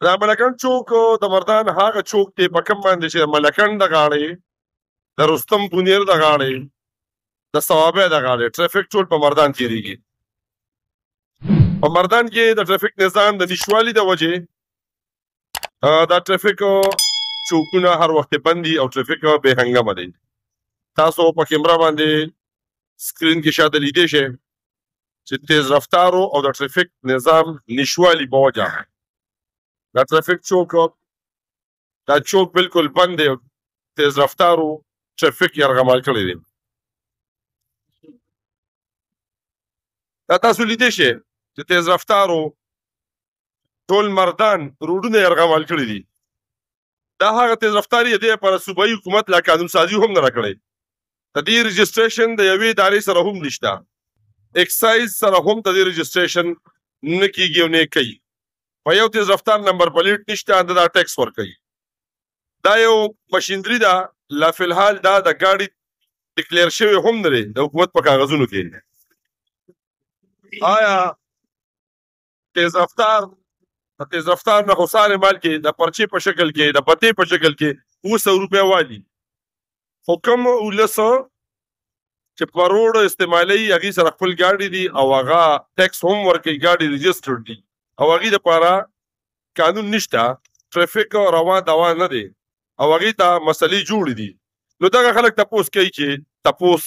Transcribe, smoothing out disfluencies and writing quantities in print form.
دا ملکن چوک د مردان هغه چوک دی په کوم باندې چې ملکن د غاړې د رستم پونیر د غاړې د صوابه د غاړې ټریفک ټول په مردان تیریږي. په مردان کې د ټریفک نظام د نشوالي د وجې دا ټریفک چوکونه هر وخت بند دي او ټریفک بې هنګمه دی. تاسو په کیمرا باندې سکرین کې شاته لیدی شئ چې تیز رفتارو او د ټریفک نظام نشوالي په وجه دا ټریفک چوک دا چوک بالکل بند دی. تیز رفتارو ټریفک یرغمال کړی دی. دا تاسو لیدی شئ چې تیز رفتارو ټول مردان روډونه یرغمال کړي دي. دا هغه تیز رفتاري دی پر صوبایي حکومت لا قانون سازي هم نه راکړی. د دې رجسټریشن د یوې ادارې سره هم نشته. اکسایز سره هم د دې رجسټریشن نه کیږي او نه کوي. په یو تیز رفتار نمبر پلیټ نشته دا ټیکس ورکوي. دا یو مشینري ده لا فلحال دا د ګاډي ډیکلیر شوی هم نه دی د حکومت په کاغذونو کې. آیا تیز رفتار نه خو سارے مال کې د پرچې په شکل کې د پتې په شکل کې 200 روپیا والی خو کوم ولسو چې په روډ استعمالي هغې سره خپل ګاډي دي او هغه ټیکس هم ورکوي ګاډي رجسټرډ دي او هغې دپاره قانون نشته ټریفک روا دوا نه دی او هغې ته مسلې جوړې دي. نو دغه خلک تپوس کوي چې تپوس